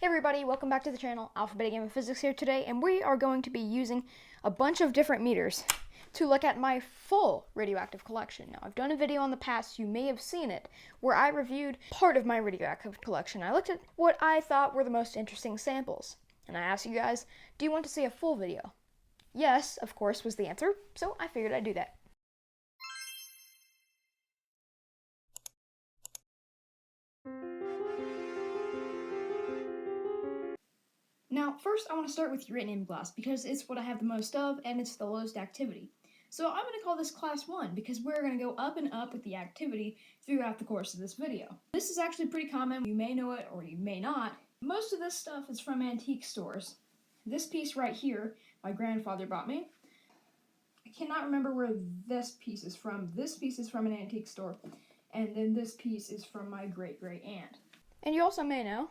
Hey everybody, welcome back to the channel. Alpha Beta Gamma Physics here today, and we are going to be using a bunch of different meters to look at my full radioactive collection. Now, I've done a video in the past, you may have seen it, where I reviewed part of my radioactive collection. I looked at what I thought were the most interesting samples, and I asked you guys, do you want to see a full video? Yes, of course, was the answer, so I figured I'd do that. Now, first I want to start with uranium glass because it's what I have the most of and it's the lowest activity. So I'm going to call this class 1 because we're going to go up and up with the activity throughout the course of this video. This is actually pretty common. You may know it or you may not. Most of this stuff is from antique stores. This piece right here, my grandfather bought me. I cannot remember where this piece is from. This piece is from an antique store, and then this piece is from my great-great-aunt. And you also may know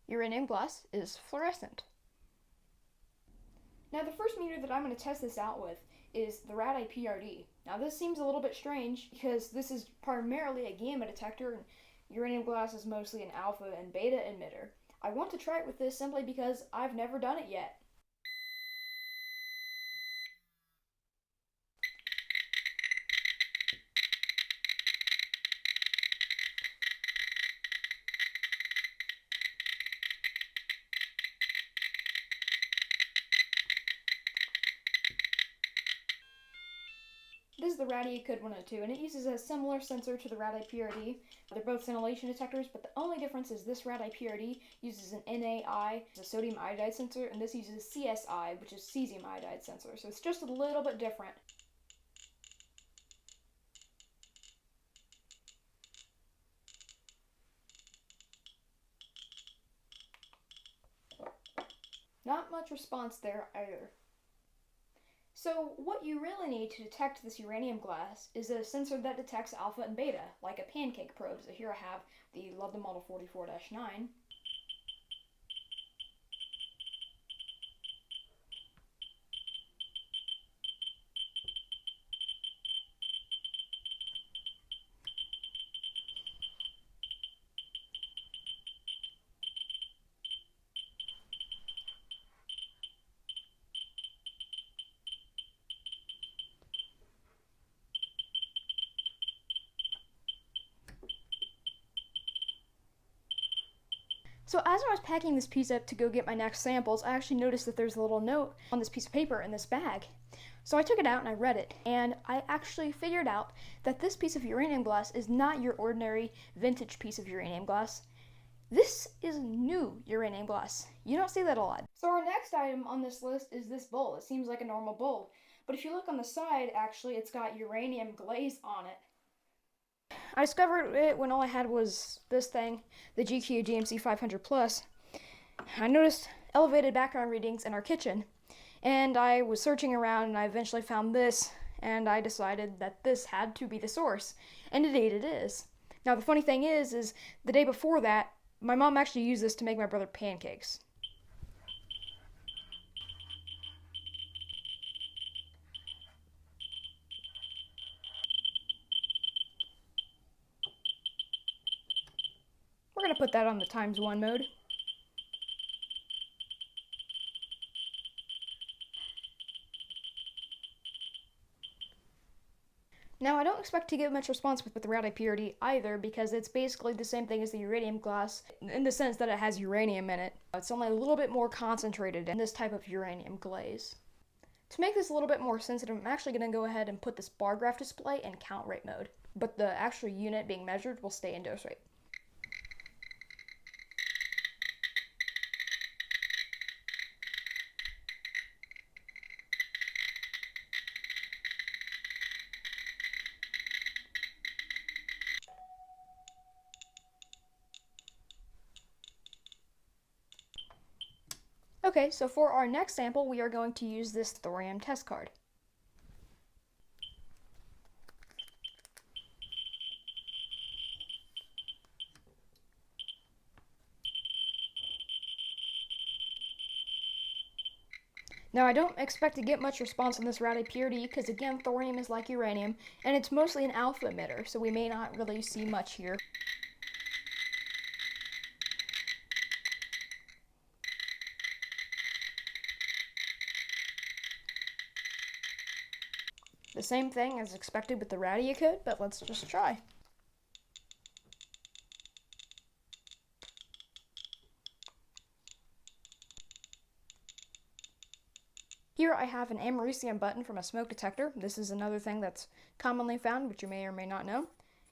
uranium glass is fluorescent. Now the first meter that I'm going to test this out with is the Radioactive. Now this seems a little bit strange because this is primarily a gamma detector and uranium glass is mostly an alpha and beta emitter. I want to try it with this simply because I've never done it yet. This is the Radioactive 102, and it uses a similar sensor to the Radioactive. They're both scintillation detectors, but the only difference is this Radioactive uses an NaI, a sodium iodide sensor, and this uses a CSI, which is cesium iodide sensor. So it's just a little bit different. Not much response there either. So what you really need to detect this uranium glass is a sensor that detects alpha and beta, like a pancake probe. So here I have the London Model 44-9. So as I was packing this piece up to go get my next samples, I actually noticed that there's a little note on this piece of paper in this bag. So I took it out and I read it, and I actually figured out that this piece of uranium glass is not your ordinary vintage piece of uranium glass. This is new uranium glass. You don't see that a lot. So our next item on this list is this bowl. It seems like a normal bowl, but if you look on the side, actually it's got uranium glaze on it. I discovered it when all I had was this thing, the GQ GMC 500 Plus. I noticed elevated background readings in our kitchen, and I was searching around and I eventually found this, and I decided that this had to be the source, and indeed it is. Now the funny thing is the day before that, my mom actually used this to make my brother pancakes. We're going to put that on the ×1 mode. Now, I don't expect to get much response with the Radioactive either because it's basically the same thing as the uranium glass in the sense that it has uranium in it. It's only a little bit more concentrated in this type of uranium glaze. To make this a little bit more sensitive, I'm actually going to go ahead and put this bar graph display in count rate mode, but the actual unit being measured will stay in dose rate. Okay, so for our next sample, we are going to use this thorium test card. Now, I don't expect to get much response on this Radioactive because, again, thorium is like uranium, and it's mostly an alpha emitter, so we may not really see much here. The same thing as expected with the Radioactive, but let's just try. Here I have an americium button from a smoke detector. This is another thing that's commonly found, which you may or may not know.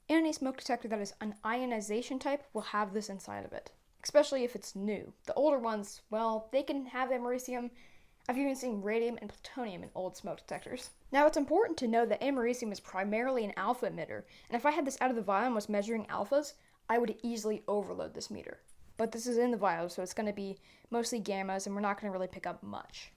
Any smoke detector that is an ionization type will have this inside of it, especially if it's new. The older ones, well, they can have americium. I've even seen radium and plutonium in old smoke detectors. Now, it's important to know that americium is primarily an alpha emitter, and if I had this out of the vial and was measuring alphas, I would easily overload this meter. But this is in the vial, so it's going to be mostly gammas, and we're not going to really pick up much.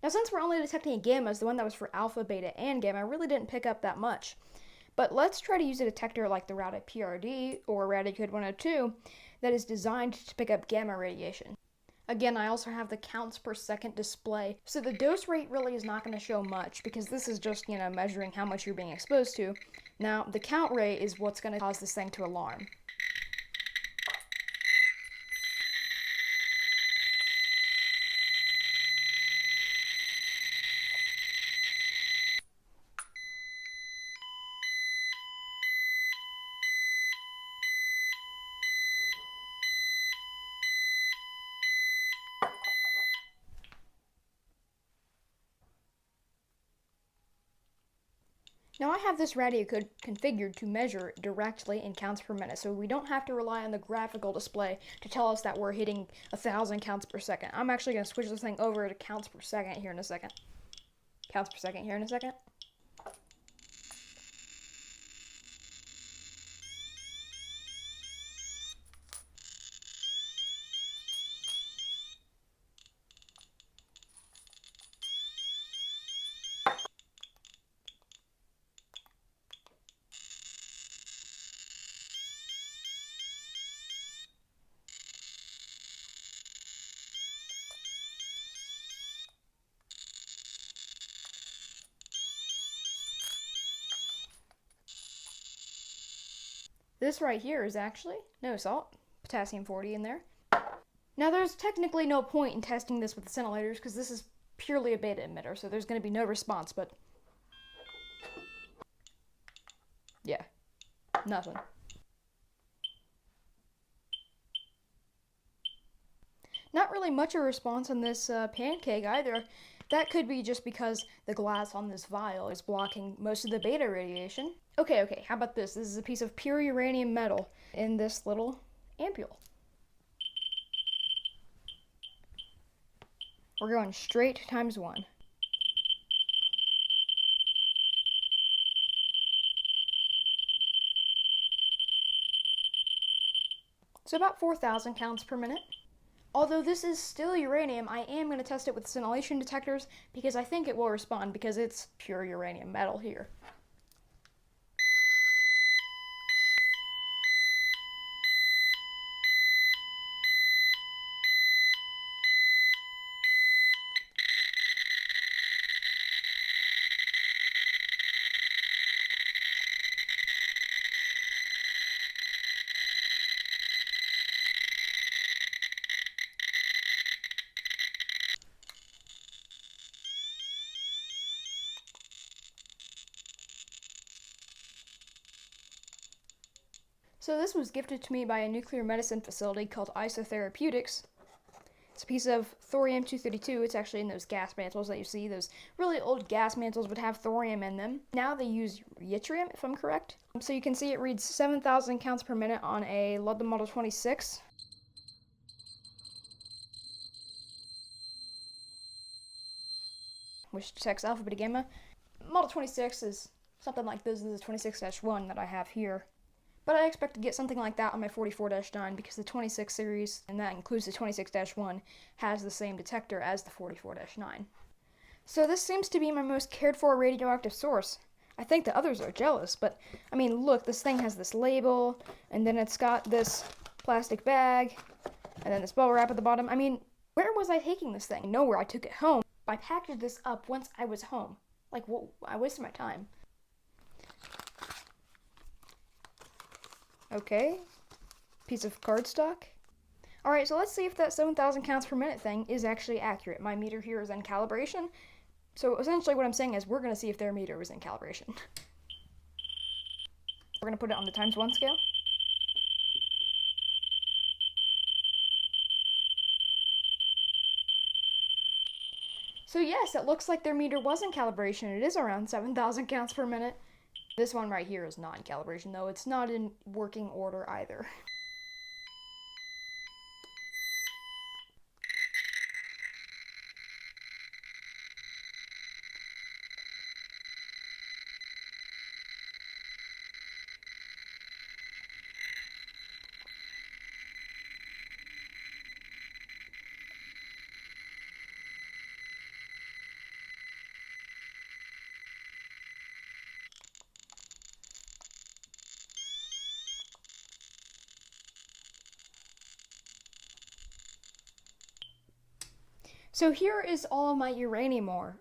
Now, since we're only detecting gammas, the one that was for alpha, beta, and gamma really didn't pick up that much. But let's try to use a detector like the Radioactive PRD or Radioactive 102 that is designed to pick up gamma radiation. Again, I also have the counts per second display, so the dose rate really is not going to show much because this is just, measuring how much you're being exposed to. Now, the count rate is what's going to cause this thing to alarm. Now I have this radio code configured to measure directly in counts per minute, so we don't have to rely on the graphical display to tell us that we're hitting 1,000 counts per second. I'm actually going to switch this thing over to counts per second here in a second. Counts per second here in a second. This right here is actually no salt, potassium 40 in there. Now there's technically no point in testing this with the scintillators because this is purely a beta emitter, so there's going to be no response, but yeah, nothing. Not really much of a response on this pancake either. That could be just because the glass on this vial is blocking most of the beta radiation. Okay, how about this? This is a piece of pure uranium metal in this little ampule. We're going straight times 1. So about 4,000 counts per minute. Although this is still uranium, I am going to test it with scintillation detectors because I think it will respond because it's pure uranium metal here. So this was gifted to me by a nuclear medicine facility called Isotherapeutics. It's a piece of Thorium-232. It's actually in those gas mantles that you see. Those really old gas mantles would have thorium in them. Now they use yttrium, if I'm correct. So you can see it reads 7,000 counts per minute on a Ludlam Model 26. Which detects alpha, beta, gamma. Model 26 is something like this. This is 26-1 that I have here. But I expect to get something like that on my 44-9 because the 26 series, and that includes the 26-1, has the same detector as the 44-9. So this seems to be my most cared for radioactive source. I think the others are jealous, but I mean, look, this thing has this label, and then it's got this plastic bag, and then this bubble wrap at the bottom. I mean, where was I taking this thing? Nowhere. I took it home. I packaged this up once I was home. Like, whoa, I wasted my time. Okay. piece of cardstock. Alright, so let's see if that 7,000 counts per minute thing is actually accurate. My meter here is in calibration. So essentially what I'm saying is we're going to see if their meter was in calibration. We're going to put it on the ×1 scale. So yes, it looks like their meter was in calibration. It is around 7,000 counts per minute. This one right here is not in calibration, though. It's not in working order either. So here is all of my uranium ore.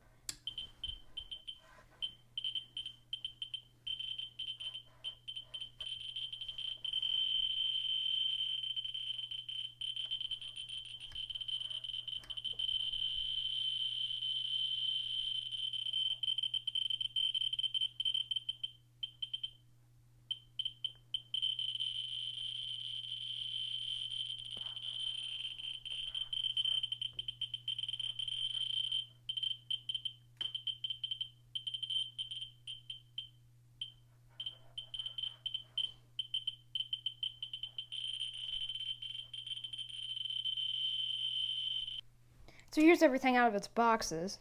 So here's everything out of its boxes.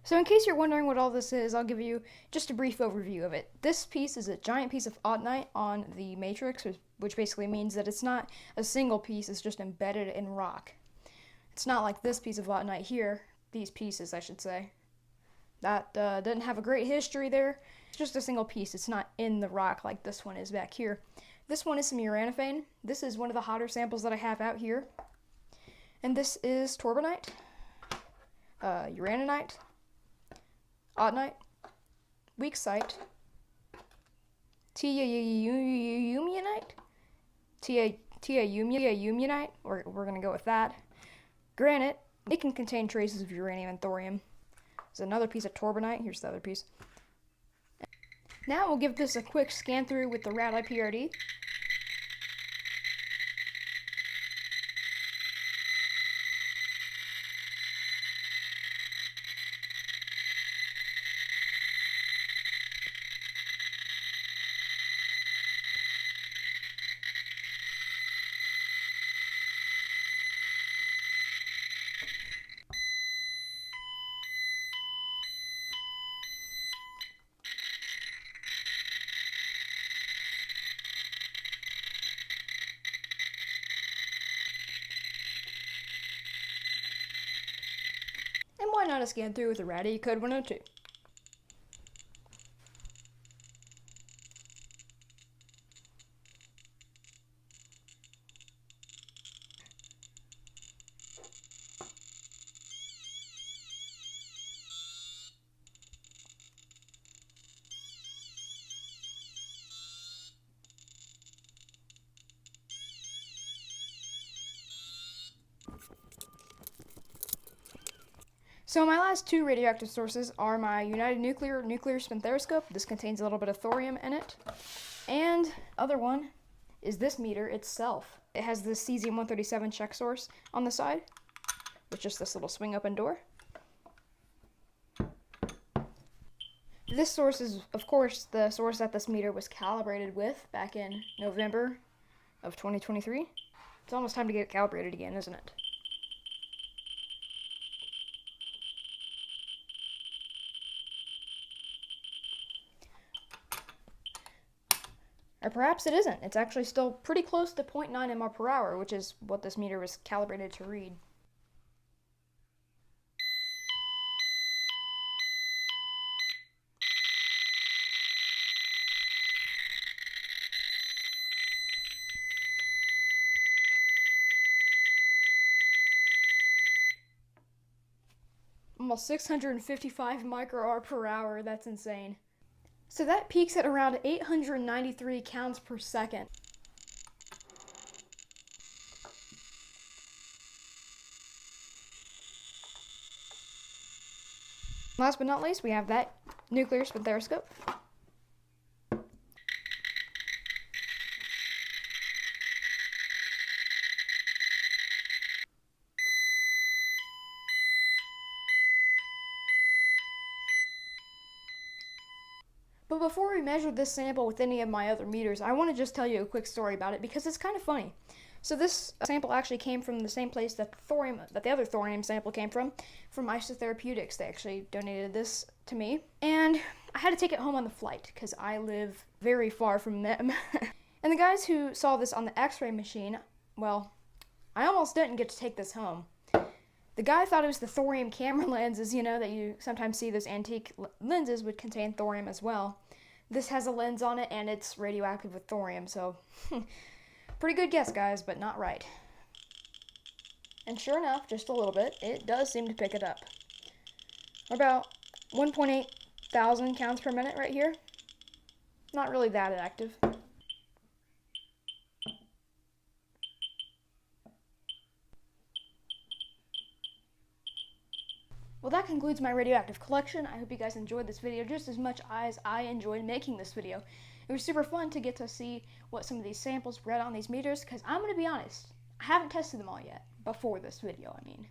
So in case you're wondering what all this is, I'll give you just a brief overview of it. This piece is a giant piece of autunite on the matrix, which basically means that it's not a single piece, it's just embedded in rock. It's not like this piece of autunite here, these pieces I should say. That doesn't have a great history there. It's just a single piece, it's not in the rock like this one is back here. This one is some uranophane. This is one of the hotter samples that I have out here. And this is torbanite, uraninite, autunite, weak site, tiaumionite, tiaumionite, we're going to go with that, granite. It can contain traces of uranium and thorium. There's another piece of torbanite. Here's the other piece. Now we'll give this a quick scan through with the RadIPRD. And why not a scan through with a Radioactive code 102? So my last two radioactive sources are my United nuclear spinthariscope. This contains a little bit of thorium in it. And other one is this meter itself. It has this cesium-137 check source on the side with just this little swing open door. This source is, of course, the source that this meter was calibrated with back in November of 2023. It's almost time to get it calibrated again, isn't it? Or perhaps it isn't. It's actually still pretty close to 0.9 mR per hour, which is what this meter was calibrated to read. almost 655 microarc per hour. That's insane. So that peaks at around 893 counts per second. Last but not least, we have that nuclear spinthariscope. But before we measure this sample with any of my other meters, I want to just tell you a quick story about it because it's kind of funny. So this sample actually came from the same place that the other thorium sample came from Isotherapeutics. They actually donated this to me, and I had to take it home on the flight because I live very far from them. And the guys who saw this on the X-ray machine, well, I almost didn't get to take this home. The guy thought it was the thorium camera lenses, you know, that you sometimes see. Those antique lenses would contain thorium as well. This has a lens on it, and it's radioactive with thorium, so pretty good guess, guys, but not right. And sure enough, just a little bit, it does seem to pick it up. About 1.8 thousand counts per minute right here. Not really that active. Well, that concludes my radioactive collection. I hope you guys enjoyed this video just as much as I enjoyed making this video. It was super fun to get to see what some of these samples read on these meters, because I'm going to be honest, I haven't tested them all yet, before this video, I mean.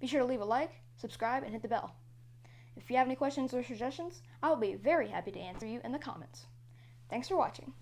Be sure to leave a like, subscribe, and hit the bell. If you have any questions or suggestions, I will be very happy to answer you in the comments. Thanks for watching.